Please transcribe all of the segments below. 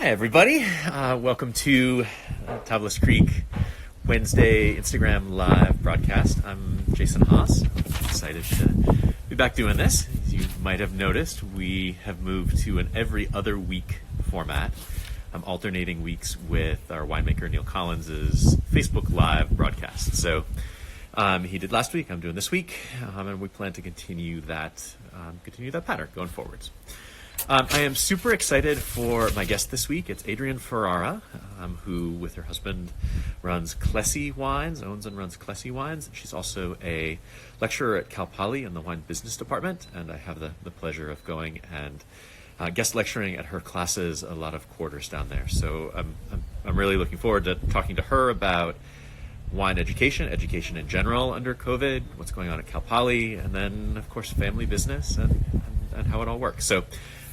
Hi, everybody. Welcome to Tablas Creek Wednesday Instagram live broadcast. I'm Jason Haas. I'm excited to be back doing this. As you might have noticed, we have moved to an every other week format. I'm alternating weeks with our winemaker Neil Collins's Facebook live broadcast. So he did last week. I'm doing this week, and we plan to continue that pattern going forwards. I am super excited for my guest this week. It's Adrienne Ferrara, who, with her husband, runs Clesi Wines, owns and runs Clesi Wines. She's also a lecturer at Cal Poly in the wine business department, and I have the pleasure of going and guest lecturing at her classes a lot of quarters down there. So I'm really looking forward to talking to her about wine education in general under COVID, what's going on at Cal Poly, and then, of course, family business and how it all works. So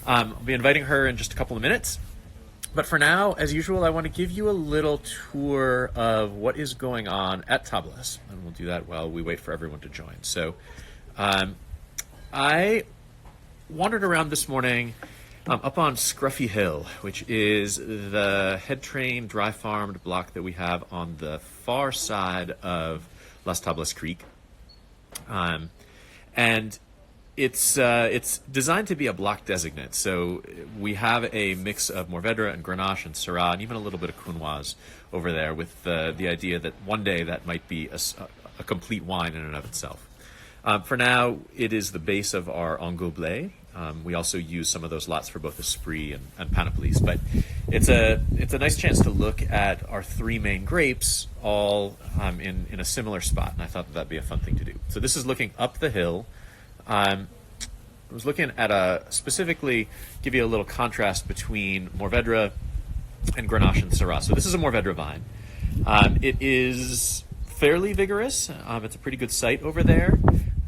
I'll be inviting her in just a couple of minutes. But for now, as usual, I want to give you a little tour of what is going on at Tablas. And we'll do that while we wait for everyone to join. So I wandered around this morning up on Scruffy Hill, which is the head train dry farmed block that we have on the far side of Las Tablas Creek. And it's designed to be a block designate. So we have a mix of Mourvèdre and Grenache and Syrah and even a little bit of Counoise over there, with the idea that one day that might be a complete wine in and of itself. For now, it is the base of our Engoblé. We also use some of those lots for both Esprit and Panoplies, but it's a nice chance to look at our three main grapes all in a similar spot, and I thought that'd be a fun thing to do. So this is looking up the hill. I was looking at specifically give you a little contrast between Mourvèdre and Grenache and Syrah. So this is a Mourvèdre vine. It is fairly vigorous. It's a pretty good site over there.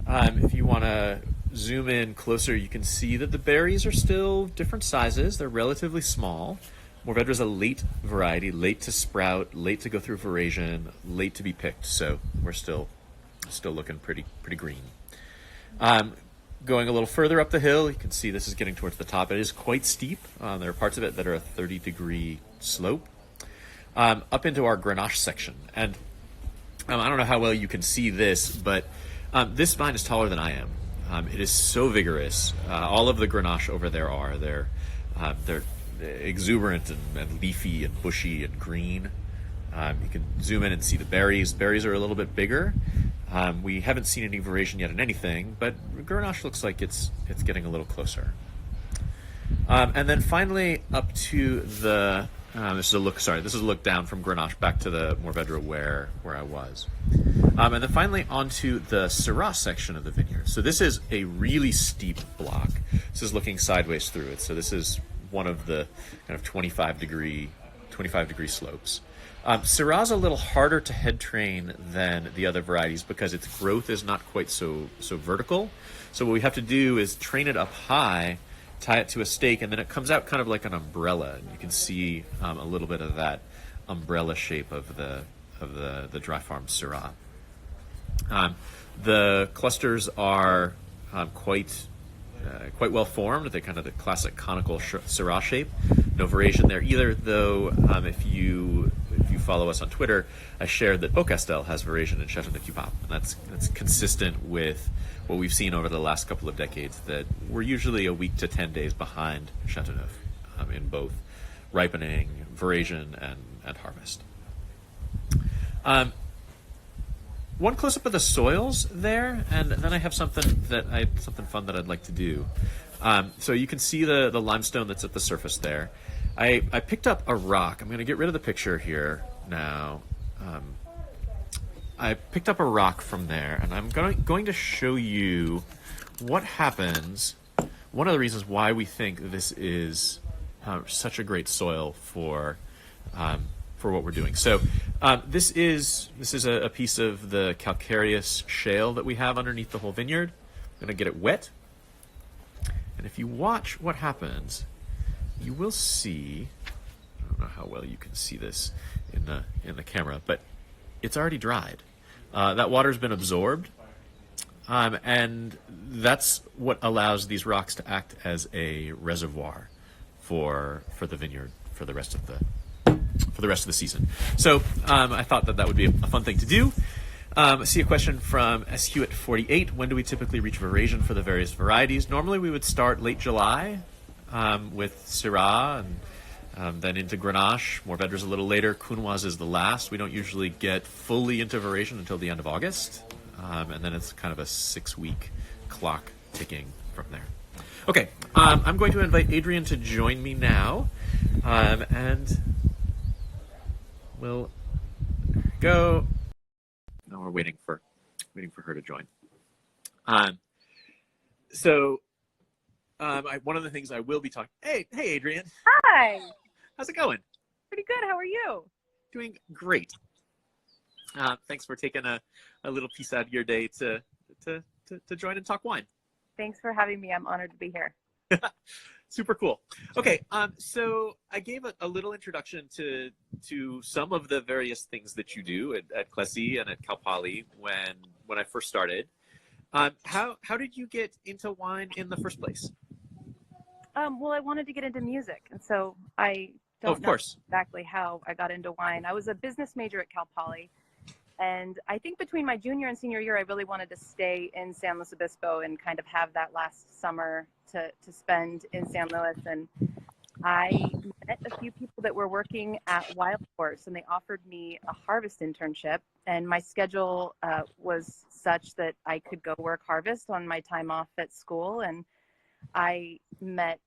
If you want to zoom in closer, you can see that the berries are still different sizes. They're relatively small. Mourvèdre is a late variety, late to sprout, late to go through veraison, late to be picked. So we're still looking pretty green. Going a little further up the hill, you can see this is getting towards the top. It is quite steep. There are parts of it that are a 30-degree slope. Up into our Grenache section. And I don't know how well you can see this, but this vine is taller than I am. It is so vigorous. All of the Grenache over there are. They're exuberant and leafy and bushy and green. You can zoom in and see the berries. Berries are a little bit bigger. We haven't seen any veraison yet in anything, but Grenache looks like it's getting a little closer. And then finally up to the this is a look down from Grenache back to the Mourvèdre where I was. And then finally onto the Syrah section of the vineyard. So this is a really steep block. This is looking sideways through it. So this is one of the kind of 25 degree slopes. Syrah's a little harder to head train than the other varieties because its growth is not quite so vertical. So what we have to do is train it up high, tie it to a stake, and then it comes out kind of like an umbrella. And you can see a little bit of that umbrella shape of the dry farmed Syrah. The clusters are quite well formed. They're kind of the classic conical Syrah shape. No veraison there either, though. If you follow us on Twitter, I shared that Beaucastel has veraison in Châteauneuf-du-Pape, and that's consistent with what we've seen over the last couple of decades. That we're usually a week to 10 days behind Châteauneuf in both ripening, veraison, and harvest. One close up of the soils there, and then I have something fun that I'd like to do. So you can see the limestone that's at the surface there. I picked up a rock. I'm going to get rid of the picture here now. I picked up a rock from there, and I'm going to show you what happens. One of the reasons why we think this is such a great soil for what we're doing. So this is a piece of the calcareous shale that we have underneath the whole vineyard. I'm going to get it wet. And if you watch what happens, you will see, I don't know how well you can see this in the camera, but it's already dried. That water's been absorbed, and that's what allows these rocks to act as a reservoir for the vineyard for the rest of the season. So I thought that would be a fun thing to do. I see a question from SQ at 48. When do we typically reach veraison for the various varieties? Normally we would start late July with Syrah and then into Grenache. Mourvedre's a little later. Counoise is the last. We don't usually get fully into veraison until the end of August. And then it's kind of a 6-week clock ticking from there. Okay, I'm going to invite Adrienne to join me now. And we'll go. No, we're waiting for her to join. One of the things I will be talking. Hey, Adrienne. Hi. How's it going? Pretty good. How are you? Doing great. Thanks for taking a little piece out of your day to join and talk wine. Thanks for having me. I'm honored to be here. Super cool. Okay, so I gave a little introduction to some of the various things that you do at Clesi and at Cal Poly when I first started. How did you get into wine in the first place? Well, I wanted to get into music, and so I don't know exactly how I got into wine. I was a business major at Cal Poly, and I think between my junior and senior year, I really wanted to stay in San Luis Obispo and kind of have that last summer to spend in San Luis. And I met a few people that were working at Wild Horse, and they offered me a harvest internship. And my schedule was such that I could go work harvest on my time off at school. And I met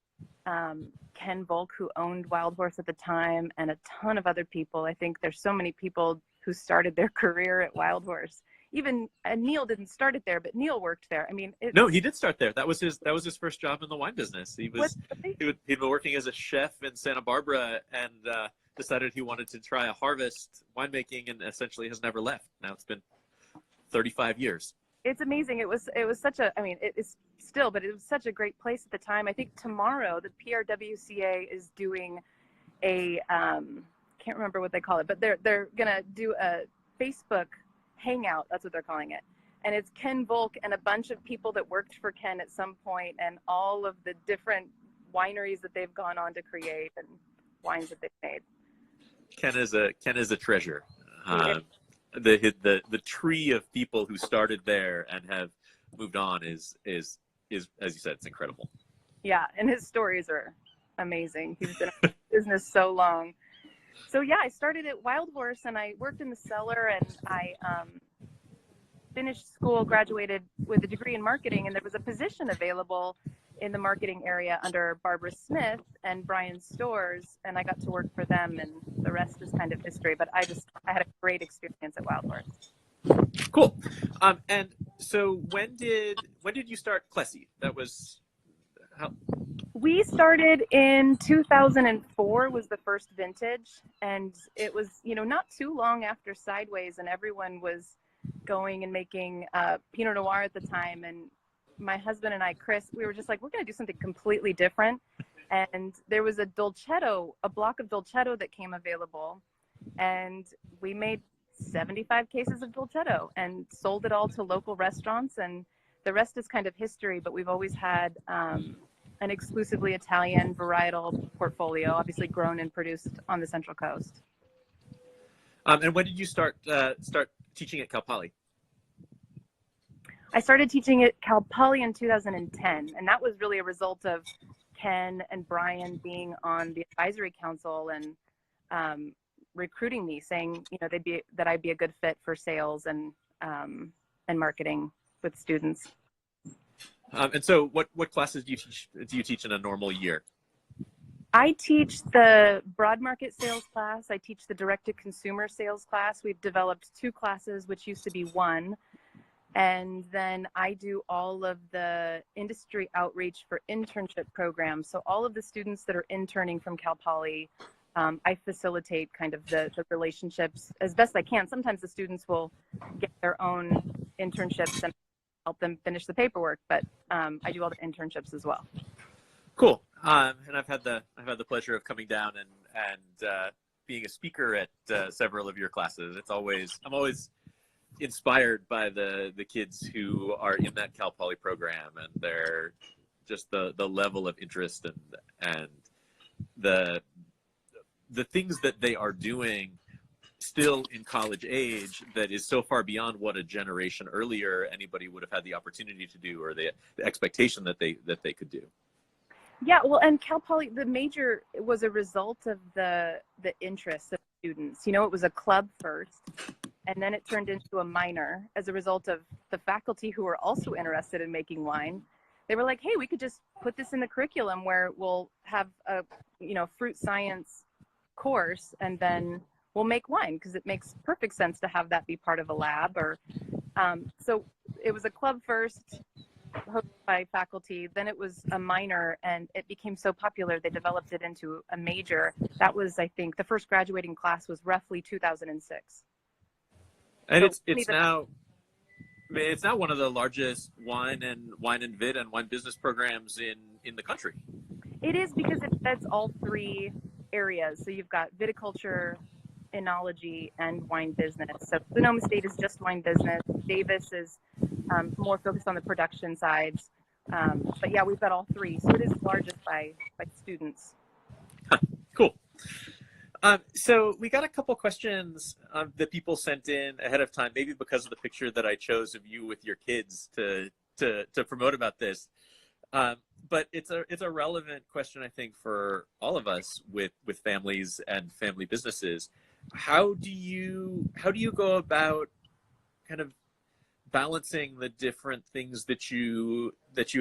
Ken Volk, who owned Wild Horse at the time, and a ton of other people. I think there's so many people who started their career at Wild Horse. Even Neil didn't start it there, but Neil worked there. I mean, no, he did start there. That was his first job in the wine business. He'd been working as a chef in Santa Barbara and decided he wanted to try a harvest winemaking, and essentially has never left. Now it's been 35 years. It's amazing. It was such a, I mean, it is still, but it was such a great place at the time. I think tomorrow the PRWCA is doing a, can't remember what they call it, but they're gonna do a Facebook hangout. That's what they're calling it. And it's Ken Volk and a bunch of people that worked for Ken at some point, and all of the different wineries that they've gone on to create and wines that they've made. Ken is a treasure. The tree of people who started there and have moved on is as you said, it's incredible. Yeah, and his stories are amazing. He's been in business so long. So yeah, I started at Wild Horse, and I worked in the cellar, and I finished school, graduated with a degree in marketing, and there was a position available in the marketing area under Barbara Smith and Brian Storrs, and I got to work for them, and the rest is kind of history. But I had a great experience at Wild Horse. Cool. And so when did you start Clesi? That was how? We started in 2004 was the first vintage, and it was, not too long after Sideways, and everyone was going and making Pinot Noir at the time. And my husband and I, Chris, we were just like, we're going to do something completely different. And there was a block of Dolcetto that came available, and we made 75 cases of Dolcetto and sold it all to local restaurants, and the rest is kind of history. But we've always had an exclusively Italian varietal portfolio, obviously grown and produced on the Central Coast. And when did you start teaching at Cal Poly? I started teaching at Cal Poly in 2010, and that was really a result of Ken and Brian being on the advisory council and recruiting me, saying that I'd be a good fit for sales and marketing with students. And so, what classes do you teach in a normal year? I teach the broad market sales class. I teach the direct-to-consumer sales class. We've developed 2 classes, which used to be 1. And then I do all of the industry outreach for internship programs. So all of the students that are interning from Cal Poly, I facilitate kind of the relationships as best I can. Sometimes the students will get their own internships and help them finish the paperwork, but I do all the internships as well. Cool. And I've had the pleasure of coming down and being a speaker at several of your classes. I'm always inspired by the kids who are in that Cal Poly program, and they're just the level of interest and the the things that they are doing still in college age that is so far beyond what a generation earlier anybody would have had the opportunity to do, or the expectation that they could do. Yeah, well, and Cal Poly, the major was a result of the interest of students. You know, it was a club first, and then it turned into a minor as a result of the faculty who were also interested in making wine. They were like, hey, we could just put this in the curriculum where we'll have a, you know, fruit science course, and then we'll make wine, because it makes perfect sense to have that be part of a lab. Or so it was a club first, hosted by faculty, then it was a minor, and it became so popular they developed it into a major. That was, I think, the first graduating class was roughly 2006. And so it's now, I mean, it's now one of the largest wine and vid and wine business programs in the country. It is, because it feds all three areas. So you've got viticulture, enology, and wine business. So Sonoma State is just wine business. Davis is more focused on the production sides. But yeah, we've got all three. So it is largest by students. Cool. So we got a couple questions that people sent in ahead of time, maybe because of the picture that I chose of you with your kids to promote about this. But it's a relevant question, I think, for all of us with families and family businesses. How do you go about kind of balancing the different things that you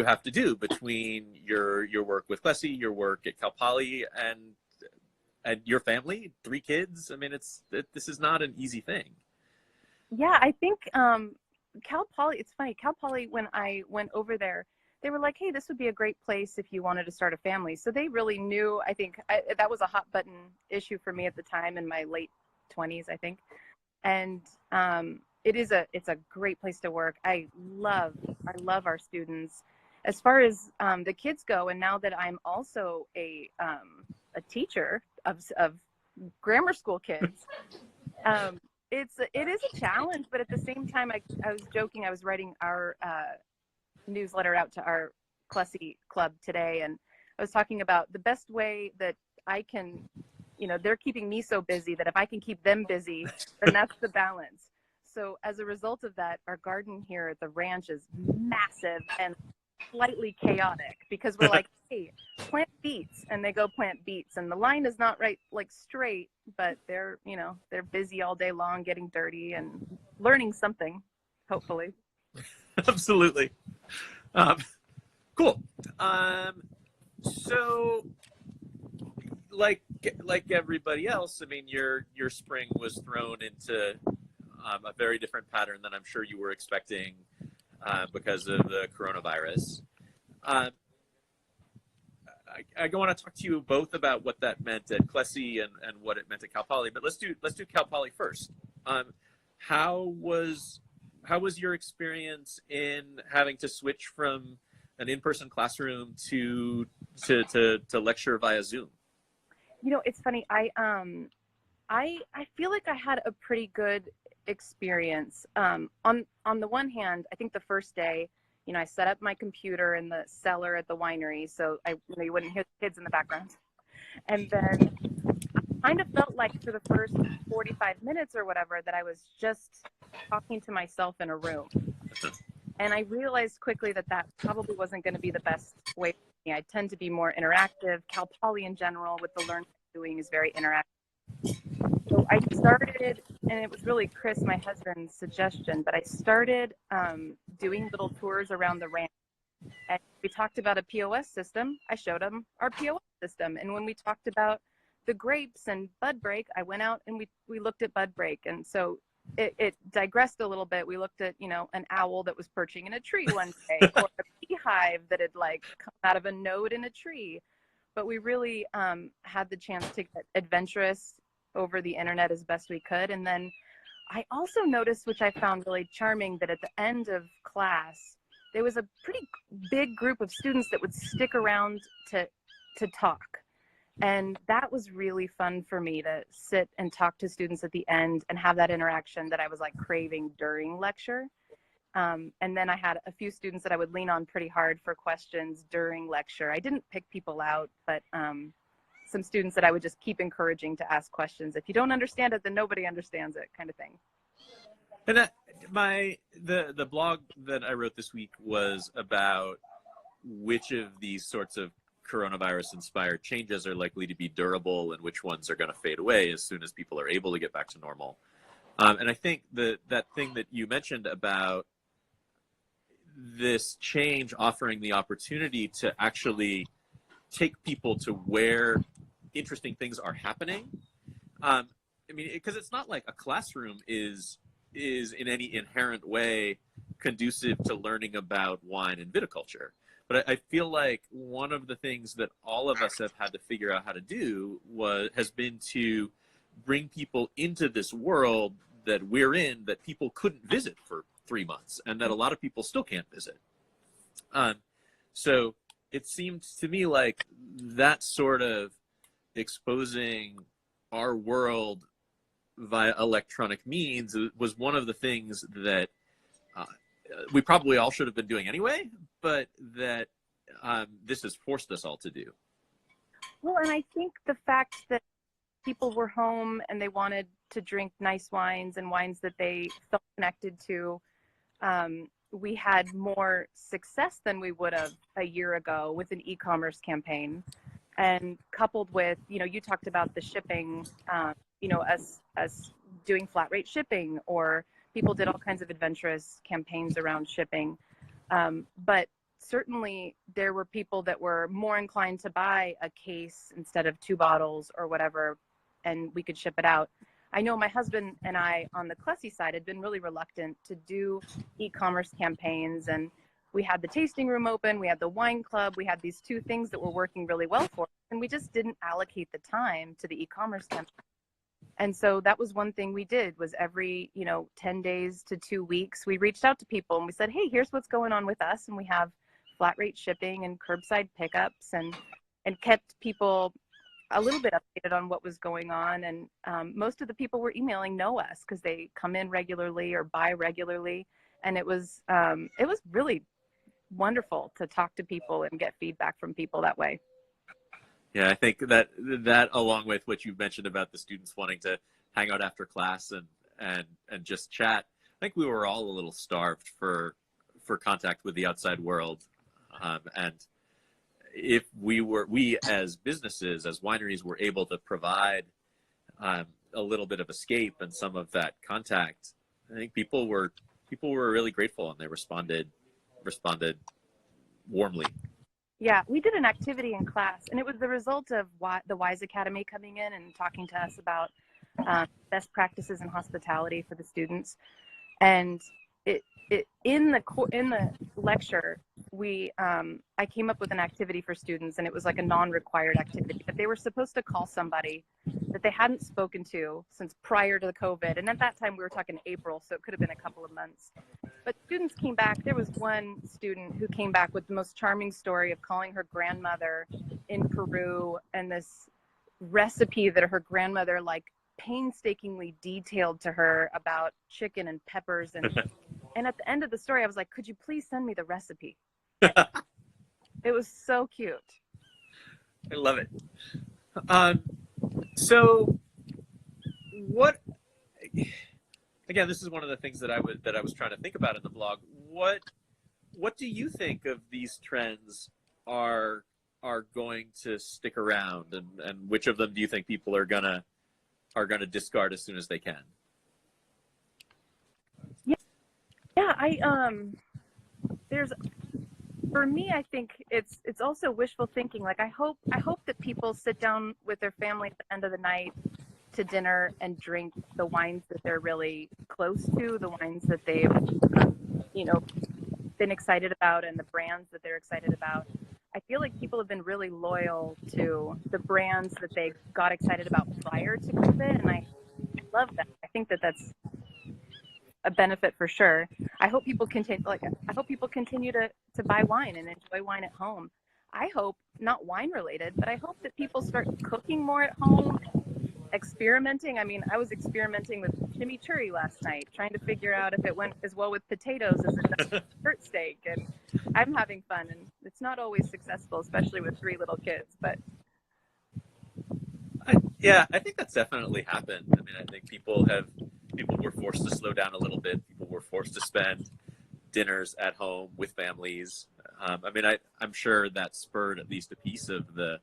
have to do between your work with Clesi, your work at Cal Poly, and your family, 3 kids? I mean, this is not an easy thing. Yeah, I think Cal Poly, it's funny, Cal Poly, when I went over there, they were like, hey, this would be a great place if you wanted to start a family. So they really knew, I think, that was a hot button issue for me at the time, in my late 20s, I think. And it's a great place to work. I love our students. As far as the kids go, and now that I'm also a teacher of grammar school kids, it is a challenge. But at the same time, I was joking. I was writing our newsletter out to our Clesi club today, and I was talking about the best way that I can, you know, they're keeping me so busy that if I can keep them busy, then that's the balance. So as a result of that, our garden here at the ranch is massive and slightly chaotic, because we're like, hey, plant beets, and they go plant beets, and the line is not right, like straight, but they're busy all day long getting dirty and learning something, hopefully. Absolutely. Cool. So like everybody else, I mean, your spring was thrown into a very different pattern than I'm sure you were expecting because of the coronavirus. I want to talk to you both about what that meant at Clesi and what it meant at Cal Poly, but let's do Cal Poly first. How was your experience in having to switch from an in-person classroom to lecture via Zoom? You know, it's funny. I feel like I had a pretty good experience. On the one hand, I think the first day, you know, I set up my computer in the cellar at the winery, so you wouldn't hear the kids in the background. And then I kind of felt like for the first 45 minutes or whatever that I was just talking to myself in a room. And I realized quickly that probably wasn't going to be the best way for me. I tend to be more interactive. Cal Poly in general, with the learning I'm doing, is very interactive. So I started, and it was really Chris, my husband's suggestion, but I started doing little tours around the ranch. And we talked about a POS system. I showed him our POS system. And when we talked about the grapes and bud break, I went out and we looked at bud break. And so it digressed a little bit. We looked at, you know, an owl that was perching in a tree one day, or a beehive that had like come out of a node in a tree. But we really had the chance to get adventurous over the internet as best we could. And then I also noticed, which I found really charming, that at the end of class, there was a pretty big group of students that would stick around to talk. And that was really fun for me, to sit and talk to students at the end and have that interaction that I was like craving during lecture. And then I had a few students that I would lean on pretty hard for questions during lecture. I didn't pick people out, but some students that I would just keep encouraging to ask questions. If you don't understand it, then nobody understands it, kind of thing. And the blog that I wrote this week was about which of these sorts of coronavirus-inspired changes are likely to be durable and which ones are going to fade away as soon as people are able to get back to normal. And I think that thing that you mentioned about this change offering the opportunity to actually take people to where interesting things are happening. I mean, because it's not like a classroom is in any inherent way conducive to learning about wine and viticulture. But I feel like one of the things that all of us have had to figure out how to do has been to bring people into this world that we're in that people couldn't visit for 3 months and that a lot of people still can't visit. So it seemed to me like that sort of exposing our world via electronic means was one of the things that we probably all should have been doing anyway, but that this has forced us all to do. Well, and I think the fact that people were home and they wanted to drink nice wines and wines that they felt connected to, we had more success than we would have a year ago with an e-commerce campaign. And coupled with, you talked about the shipping, us doing flat rate shipping, or people did all kinds of adventurous campaigns around shipping. But certainly there were people that were more inclined to buy a case instead of 2 bottles or whatever, and we could ship it out. I know my husband and I on the Clesi side had been really reluctant to do e-commerce campaigns, and we had the tasting room open, we had the wine club, we had these 2 things that were working really well for us, and we just didn't allocate the time to the e-commerce campaign. And so that was one thing we did, was every 10 days to 2 weeks, we reached out to people and we said, hey, here's what's going on with us, and we have flat rate shipping and curbside pickups, and kept people a little bit updated on what was going on. And most of the people were emailing know us because they come in regularly or buy regularly, and it was really wonderful to talk to people and get feedback from people that way. Yeah, I think that along with what you mentioned about the students wanting to hang out after class and just chat, I think we were all a little starved for contact with the outside world. And if we as businesses, as wineries, were able to provide a little bit of escape and some of that contact, I think people were really grateful, and they responded warmly. Yeah, we did an activity in class, and it was the result of the WISE Academy coming in and talking to us about best practices in hospitality for the students. And in the lecture, I came up with an activity for students, and it was like a non-required activity, but they were supposed to call somebody that they hadn't spoken to since prior to the COVID. And at that time we were talking April, so it could have been a couple of months. But students came back. There was one student who came back with the most charming story of calling her grandmother in Peru, and this recipe that her grandmother painstakingly detailed to her about chicken and peppers. And at the end of the story, I was like, could you please send me the recipe? It was so cute. I love it. So what, again, this is one of the things that I was trying to think about in the blog. What do you think of these trends are going to stick around, and which of them do you think people are gonna discard as soon as they can? For me, I think it's also wishful thinking. Like, I hope that people sit down with their family at the end of the night to dinner and drink the wines that they're really close to, the wines that they've, been excited about, and the brands that they're excited about. I feel like people have been really loyal to the brands that they got excited about prior to COVID, and I love that. I think that that's a benefit for sure. I hope people continue to buy wine and enjoy wine at home. I hope, not wine related, but I hope that people start cooking more at home, experimenting. I mean, I was experimenting with chimichurri last night, trying to figure out if it went as well with potatoes as it does with shirt steak, and I'm having fun, and it's not always successful, especially with 3 little kids, but Yeah, I think that's definitely happened. I mean, I think people were forced to slow down a little bit. People were forced to spend dinners at home with families. I mean, I'm sure that spurred at least a piece of the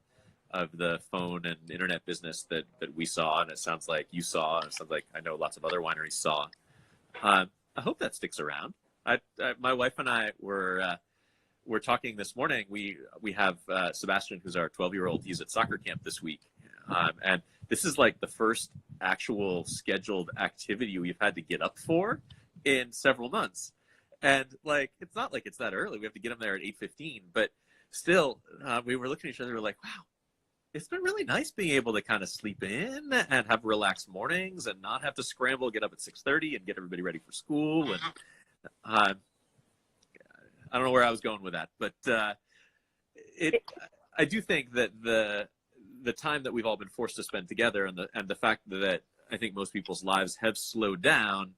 phone and internet business that we saw, and it sounds like you saw, and it sounds like I know lots of other wineries saw. I hope that sticks around. My wife and I were talking this morning. We have Sebastian, who's our 12-year-old. He's at soccer camp this week, and this is like the first actual scheduled activity we've had to get up for in several months. And like, it's not like it's that early. We have to get him there at 8:15, but still, we were looking at each other. We're like, wow, it's been really nice being able to kind of sleep in and have relaxed mornings and not have to scramble, get up at 6:30 and get everybody ready for school. And I don't know where I was going with that, but I do think that the time that we've all been forced to spend together and the fact that I think most people's lives have slowed down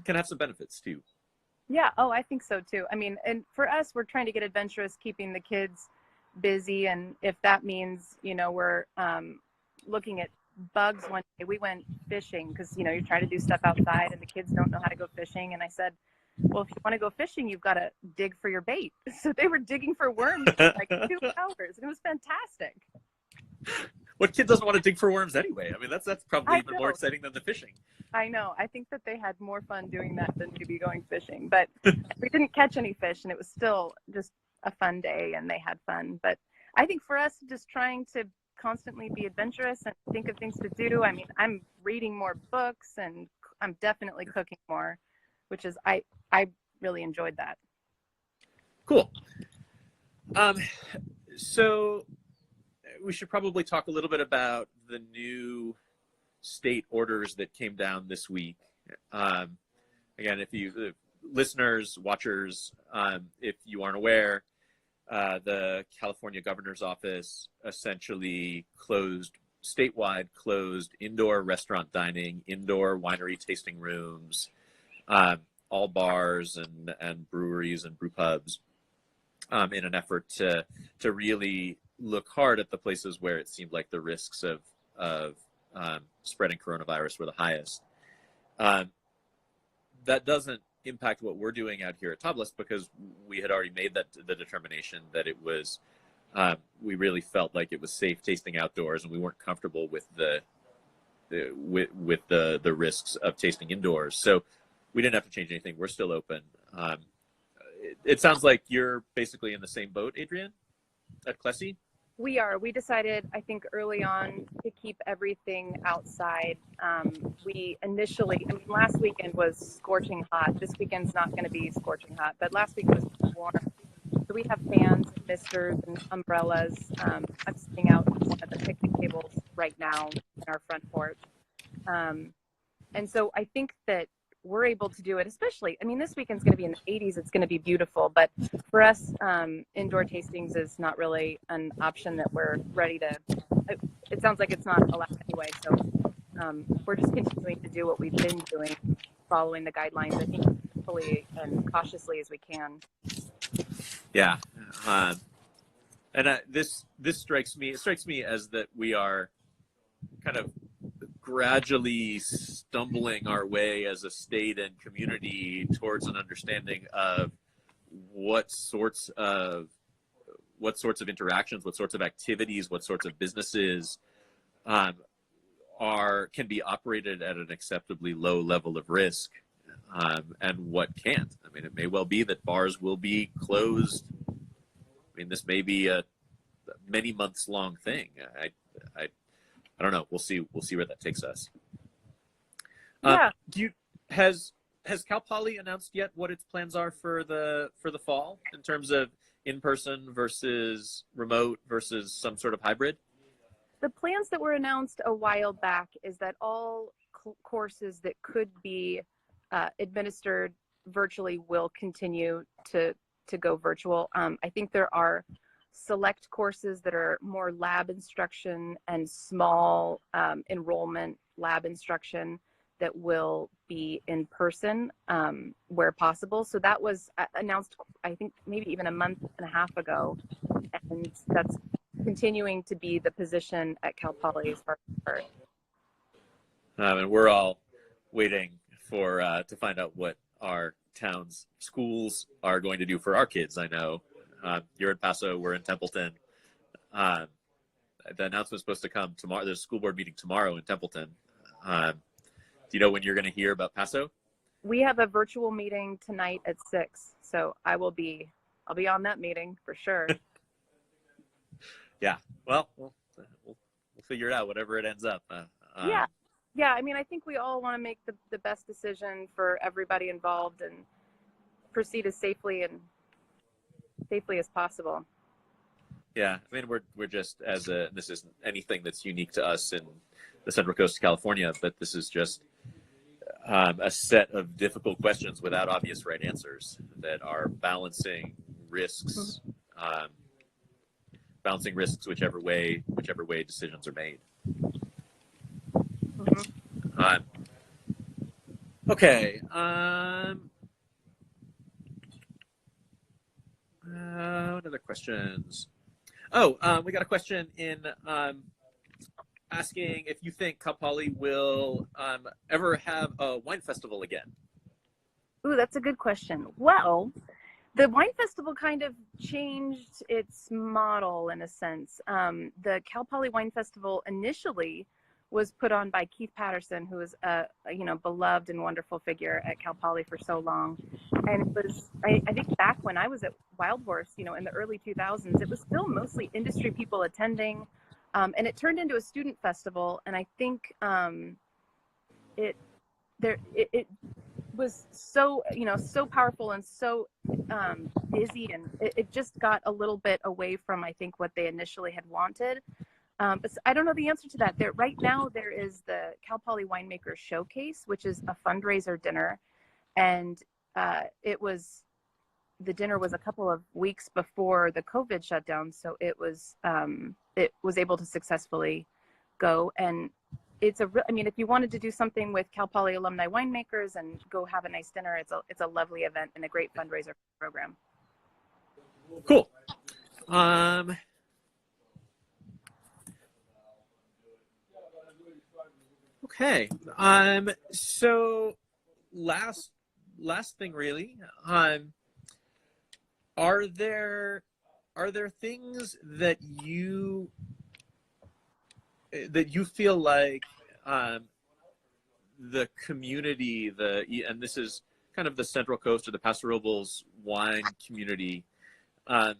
can have some benefits too. Yeah. Oh, I think so too. I mean, and for us, we're trying to get adventurous, keeping the kids busy. And if that means, we're looking at bugs one day, we went fishing because, you're trying to do stuff outside and the kids don't know how to go fishing. And I said, well, if you want to go fishing, you've got to dig for your bait. So they were digging for worms for like 2 hours. And it was fantastic. What kid doesn't want to dig for worms anyway? I mean, that's probably even more exciting than the fishing. I know. I think that they had more fun doing that than maybe going fishing. But we didn't catch any fish, and it was still just a fun day, and they had fun. But I think for us, just trying to constantly be adventurous and think of things to do. I mean, I'm reading more books, and I'm definitely cooking more, which is I really enjoyed that. Cool. So we should probably talk a little bit about the new state orders that came down this week. Again, if you listeners, watchers, if you aren't aware, the California governor's office essentially statewide closed indoor restaurant dining, indoor winery tasting rooms, all bars and breweries and brew pubs, in an effort to really look hard at the places where it seemed like the risks of spreading coronavirus were the highest. That doesn't impact what we're doing out here at Tablas because we had already made the determination that it was we really felt like it was safe tasting outdoors, and we weren't comfortable with the risks of tasting indoors. So we didn't have to change anything. We're still open. It sounds like you're basically in the same boat, Adrienne, at Clesi. We are. We decided, I think, early on to keep everything outside. We initially, last weekend was scorching hot. This weekend's not going to be scorching hot, but last week was warm. So we have fans, misters, and umbrellas. I'm sitting out on one of the picnic tables right now in our front porch. And so I think that we're able to do it, especially, this weekend's going to be in the 80s. It's going to be beautiful. But for us, indoor tastings is not really an option that we're ready to. It sounds like it's not allowed anyway. So we're just continuing to do what we've been doing, following the guidelines, I think, fully and cautiously as we can. Yeah. And this strikes me as that we are kind of gradually stumbling our way as a state and community towards an understanding of what sorts of interactions, what sorts of activities, what sorts of businesses can be operated at an acceptably low level of risk, and what can't. It may well be that bars will be closed. This may be a many months long thing. I don't know. We'll see where that takes us. Yeah. Has Cal Poly announced yet what its plans are for the fall in terms of in-person versus remote versus some sort of hybrid? The plans that were announced a while back is that all courses that could be administered virtually will continue to go virtual. I think there are select courses that are more lab instruction and small enrollment lab instruction that will be in person where possible. So that was announced, I think, maybe even a month and a half ago. And that's continuing to be the position at Cal Poly as far as and we're all waiting for to find out what our town's schools are going to do for our kids. I know you're in Paso, we're in Templeton. The announcement's supposed to come tomorrow. There's a school board meeting tomorrow in Templeton. Do you know when you're going to hear about Paso? We have a virtual meeting tonight at 6, so I'll be on that meeting for sure. Yeah, well, we'll figure it out, whatever it ends up. Yeah. I mean, I think we all want to make the best decision for everybody involved and proceed as safely as possible. Yeah, I mean, we're just this isn't anything that's unique to us in the Central Coast of California, but this is just a set of difficult questions without obvious right answers that are balancing risks, whichever way decisions are made. Mm-hmm. Okay. What other questions? We got a question in asking if you think Cal Poly will ever have a wine festival again. Ooh, that's a good question. Well, the wine festival kind of changed its model in a sense. The Cal Poly Wine Festival initially was put on by Keith Patterson, who was a beloved and wonderful figure at Cal Poly for so long. And it was, I think back when I was at Wild Horse, in the early 2000s, it was still mostly industry people attending. And it turned into a student festival. And I think it was so, so powerful and so busy. And it just got a little bit away from, I think, what they initially had wanted. But I don't know the answer to that. Right now, there is the Cal Poly Winemaker Showcase, which is a fundraiser dinner. And the dinner was a couple of weeks before the COVID shutdown. So it was able to successfully go. And if you wanted to do something with Cal Poly alumni winemakers and go have a nice dinner, it's a lovely event and a great fundraiser program. Cool. Okay. So last thing really, are there things that you feel like the community, and this is kind of the Central Coast or the Paso Robles wine community, can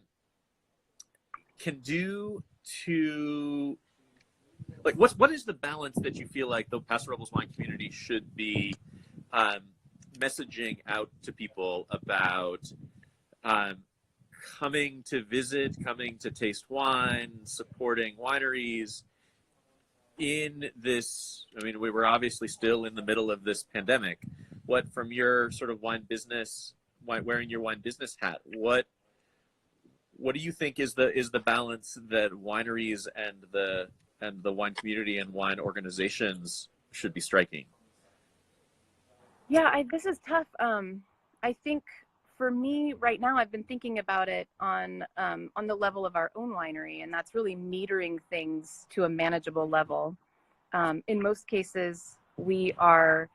do to, like, what is the balance that you feel like the Paso Robles wine community should be messaging out to people about coming to visit, coming to taste wine, supporting wineries in this? I mean, we were obviously still in the middle of this pandemic. What, from your sort of wearing your wine business hat, what do you think is the balance that wineries and the wine community and wine organizations should be striking? Yeah, this is tough. I think for me right now, I've been thinking about it on the level of our own winery, and that's really metering things to a manageable level. In most cases, we are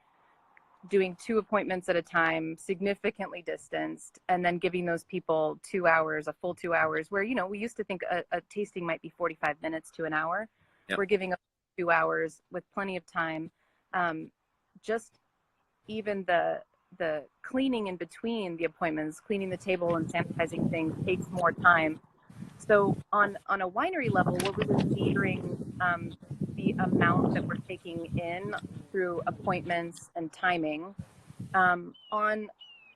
doing 2 appointments at a time, significantly distanced, and then giving those people 2 hours, a full 2 hours, where, we used to think a tasting might be 45 minutes to an hour. Yep. We're giving up 2 hours with plenty of time. Just even the cleaning in between the appointments, cleaning the table and sanitizing things takes more time. So on a winery level, we're really metering the amount that we're taking in through appointments and timing. On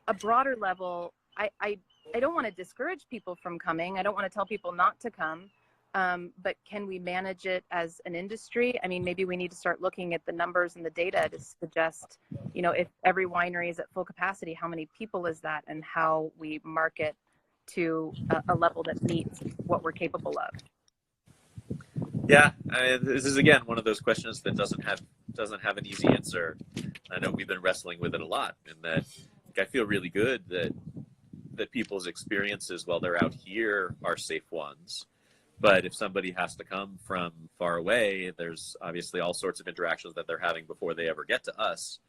a broader level, I don't want to discourage people from coming. I don't want to tell people not to come. But can we manage it as an industry? I mean, maybe we need to start looking at the numbers and the data to suggest, if every winery is at full capacity, how many people is that, and how we market to a level that meets what we're capable of. Yeah, this is again one of those questions that doesn't have an easy answer. I know we've been wrestling with it a lot, and that I feel really good that people's experiences while they're out here are safe ones. But if somebody has to come from far away, there's obviously all sorts of interactions that they're having before they ever get to us,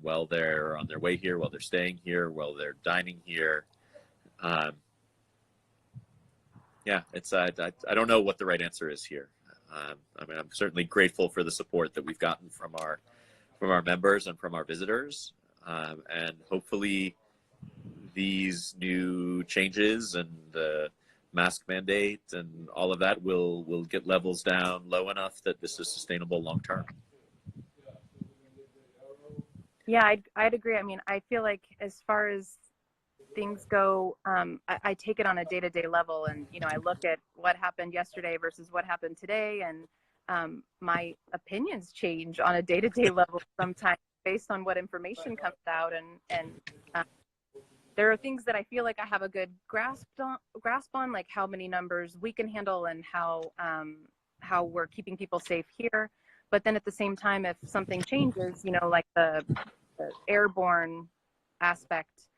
while they're on their way here, while they're staying here, while they're dining here. Yeah, it's I don't know what the right answer is here. I mean, I'm certainly grateful for the support that we've gotten from our members and from our visitors, and hopefully these new changes and the mask mandate and all of that will get levels down low enough that this is sustainable long term. Yeah, I'd agree. I mean, I feel like as far as things go, I take it on a day-to-day level, and I look at what happened yesterday versus what happened today, and my opinions change on a day-to-day level sometimes based on what information comes out, and there are things that I feel like I have a good grasp on, like how many numbers we can handle and how we're keeping people safe here. But then at the same time, if something changes, like the airborne aspect,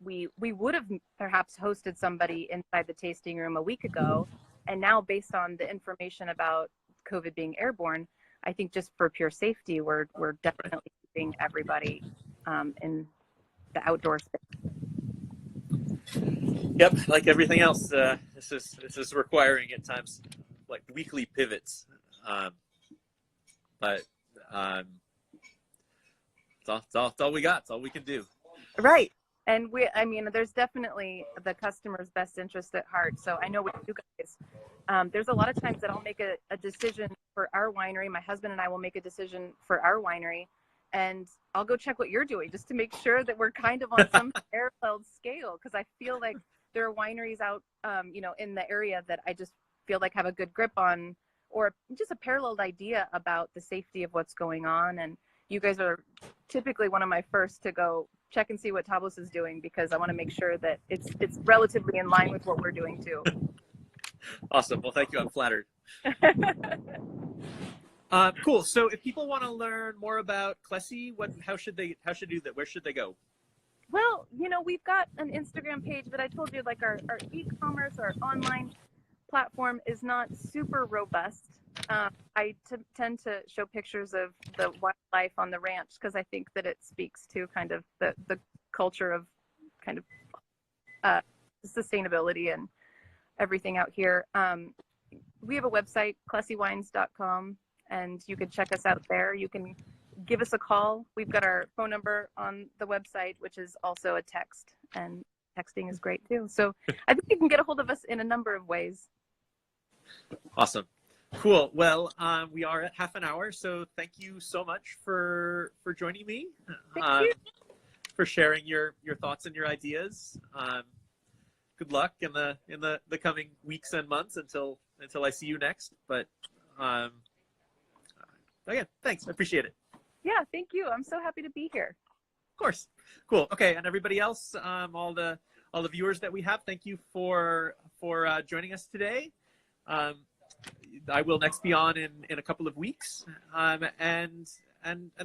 we would have perhaps hosted somebody inside the tasting room a week ago, and now based on the information about COVID being airborne, I think just for pure safety, we're definitely keeping everybody in the outdoor space. Yep, like everything else, this is requiring at times like weekly pivots, but it's all we got. It's all we can do. Right, and there's definitely the customer's best interest at heart. So I know with you guys, there's a lot of times that I'll make a decision for our winery. My husband and I will make a decision for our winery, and I'll go check what you're doing just to make sure that we're kind of on some parallel scale, because I feel like there are wineries out, in the area that I just feel like have a good grip on, or just a paralleled idea about the safety of what's going on. And you guys are typically one of my first to go check and see what Tablas is doing, because I want to make sure that it's relatively in line with what we're doing too. Awesome. Well, thank you. I'm flattered. Cool. So if people want to learn more about Clesi, how should they do that? Where should they go? Well, we've got an Instagram page, but I told you, like, our e-commerce, our online platform is not super robust. I tend to show pictures of the wildlife on the ranch because I think that it speaks to kind of the culture of kind of sustainability and everything out here. We have a website, clesiwines.com, and you can check us out there. You can give us a call. We've got our phone number on the website, which is also a text, and texting is great too. So I think you can get a hold of us in a number of ways. Awesome. Cool. Well, we are at half an hour, so thank you so much for joining me, for sharing your thoughts and your ideas. Good luck in the coming weeks and months until I see you next. But again, thanks. I appreciate it. Yeah, thank you. I'm so happy to be here. Of course. Cool. Okay, and everybody else, all the viewers that we have, thank you for joining us today. I will next be on in a couple of weeks, and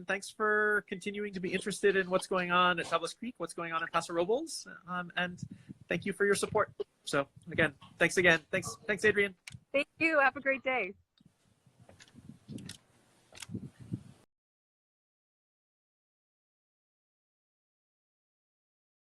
thanks for continuing to be interested in what's going on at Tablas Creek, what's going on in Paso Robles, and thank you for your support. So again, thanks again. Thanks, Adrienne. Thank you. Have a great day.